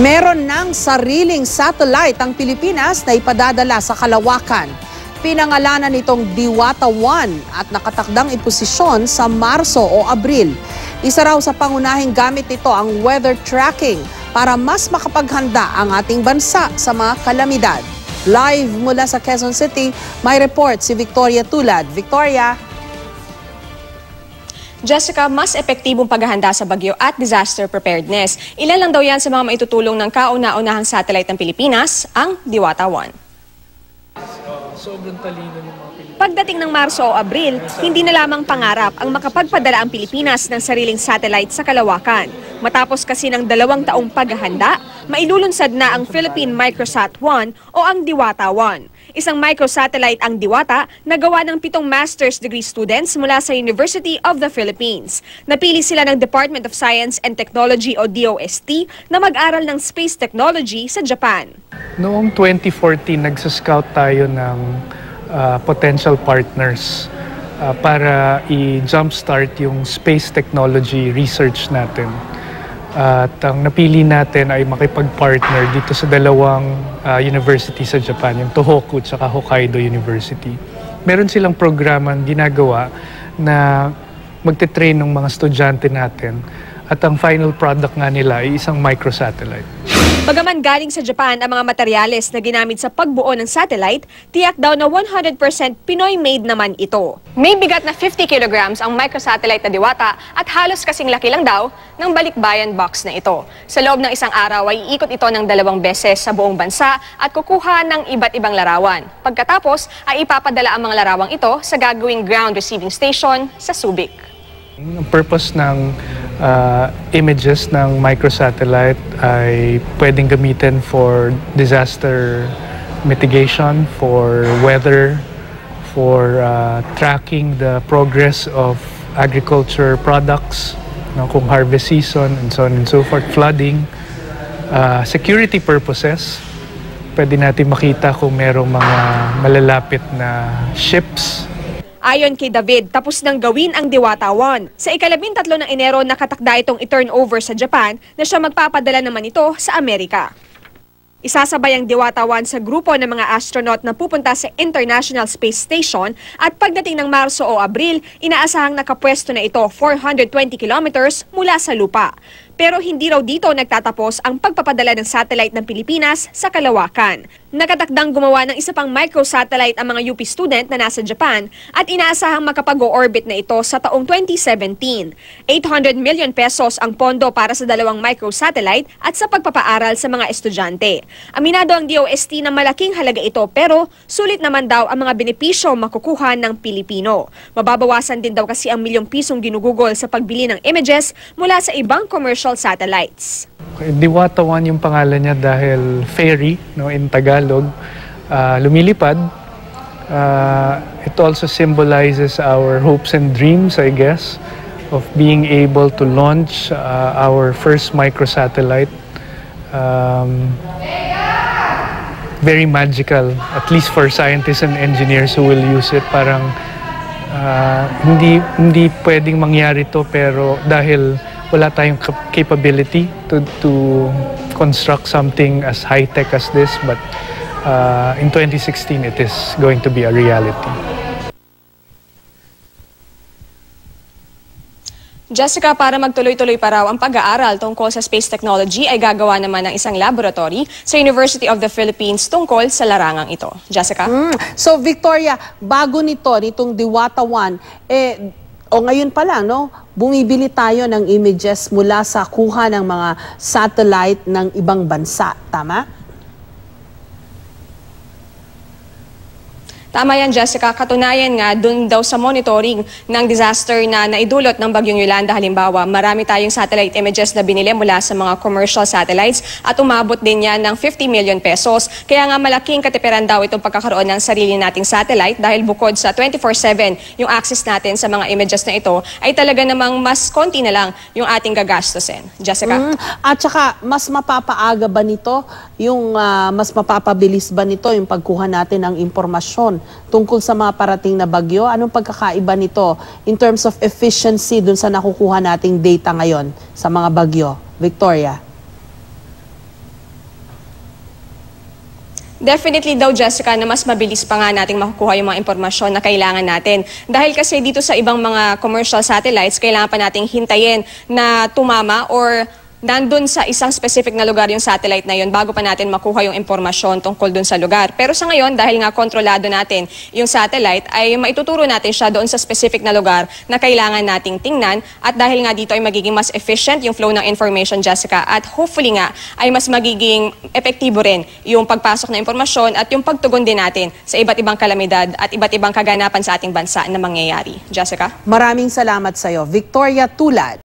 Meron ng sariling satellite ang Pilipinas na ipadadala sa kalawakan. Pinangalanan itong Diwata 1 at nakatakdang iposisyon sa Marso o Abril. Isa raw sa pangunahing gamit nito ang weather tracking para mas makapaghanda ang ating bansa sa mga kalamidad. Live mula sa Quezon City, may report si Victoria Tulad. Victoria. Jessica, mas epektibong paghahanda sa bagyo at disaster preparedness. Ilan lang daw yan sa mga maitutulong ng kauna-unahang satellite ng Pilipinas, ang Diwata 1. Sobrang talino ng mga Pilipinas. Pagdating ng Marso o Abril, hindi na lamang pangarap ang makapagpadala ang Pilipinas ng sariling satellite sa kalawakan. Matapos kasi ng 2 taong paghahanda, mailulunsad na ang Philippine Microsat 1 o ang Diwata 1. Isang microsatellite ang Diwata na gawa ng 7 master's degree students mula sa University of the Philippines. Napili sila ng Department of Science and Technology o DOST na mag-aral ng space technology sa Japan. Noong 2014, nagsascout tayo ng potential partners para i-jumpstart yung space technology research natin. At ang napili natin ay makipag-partner dito sa 2 university sa Japan, yung Tohoku at Hokkaido University. Meron silang programang ginagawa na magte-train ng mga estudyante natin at ang final product nga nila ay isang microsatellite. Bagaman galing sa Japan ang mga materyales na ginamit sa pagbuo ng satellite, tiyak daw na 100% Pinoy-made naman ito. May bigat na 50 kilograms ang microsatellite na Diwata at halos kasing laki lang daw ng balikbayan box na ito. Sa loob ng isang araw ay iikot ito ng 2 beses sa buong bansa at kukuha ng iba't ibang larawan. Pagkatapos ay ipapadala ang mga larawang ito sa gagawing ground receiving station sa Subic. Ang purpose ng images ng microsatellite ay pwedeng gamitin for disaster mitigation, for weather, for tracking the progress of agriculture products, kung harvest season and so on and so forth, flooding, security purposes. Pwede natin makita kung merong mga malalapit na ships. Ayon kay David, tapos nang gawin ang Diwata 1. Sa ika-13 ng Enero, nakatakda itong i-turn over sa Japan na siya magpapadala naman ito sa Amerika. Isasabay ang Diwata 1 sa grupo ng mga astronaut na pupunta sa International Space Station at pagdating ng Marso o Abril, inaasahang nakapwesto na ito 420 kilometers mula sa lupa. Pero hindi raw dito nagtatapos ang pagpapadala ng satellite ng Pilipinas sa kalawakan. Nakatakdang gumawa ng isa pang microsatellite ang mga UP student na nasa Japan at inaasahang makapag-orbit na ito sa taong 2017. 800 million pesos ang pondo para sa 2 microsatellite at sa pagpapaaral sa mga estudyante. Aminado ang DOST na malaking halaga ito pero sulit naman daw ang mga benepisyo makukuha ng Pilipino. Mababawasan din daw kasi ang milyong pisong ginugugol sa pagbili ng images mula sa ibang commercial satellites. Diwata 1 yung pangalan niya dahil fairy, in Tagalog, lumilipad. It also symbolizes our hopes and dreams, I guess, of being able to launch our first microsatellite. Very magical, at least for scientists and engineers who will use it. Parang hindi pwedeng mangyari to pero dahil wala tayong capability to construct something as high-tech as this, but in 2016 it is going to be a reality. Jessica, para magtuloy-tuloy pa raw ang pag-aaral tungkol sa space technology ay gagawa naman ng isang laboratory sa University of the Philippines tungkol sa larangang ito. Jessica? So Victoria, bago nitong Diwata 1, ngayon pa lang, bumibili tayo ng images mula sa kuha ng mga satellite ng ibang bansa. Tama? Tama yan, Jessica. Katunayan nga, dun daw sa monitoring ng disaster na naidulot ng Bagyong Yolanda, halimbawa, marami tayong satellite images na binili mula sa mga commercial satellites at umabot din yan ng 50 million pesos. Kaya nga malaking katipiran daw itong pagkakaroon ng sarili nating satellite dahil bukod sa 24/7 yung access natin sa mga images na ito, ay talaga namang mas konti na lang yung ating gagastusin. Jessica? At saka, mas mapapaaga ba nito, mas mapapabilis ba nito yung pagkuha natin ng impormasyon tungkol sa mga parating na bagyo? Anong pagkakaiba nito in terms of efficiency dun sa nakukuha nating data ngayon sa mga bagyo? Victoria? Definitely daw, Jessica, na mas mabilis pa nga nating makukuha yung mga impormasyon na kailangan natin. Dahil kasi dito sa ibang mga commercial satellites, kailangan pa nating hintayin na tumama or nandun sa isang specific na lugar yung satellite na yun bago pa natin makuha yung impormasyon tungkol dun sa lugar. Pero sa ngayon, dahil nga kontrolado natin yung satellite, ay maituturo natin siya doon sa specific na lugar na kailangan nating tingnan. At dahil nga dito ay magiging mas efficient yung flow ng information, Jessica, at hopefully nga ay mas magiging epektibo rin yung pagpasok ng impormasyon at yung pagtugon din natin sa iba't ibang kalamidad at iba't ibang kaganapan sa ating bansa na mangyayari. Jessica? Maraming salamat sa iyo, Victoria Tulad.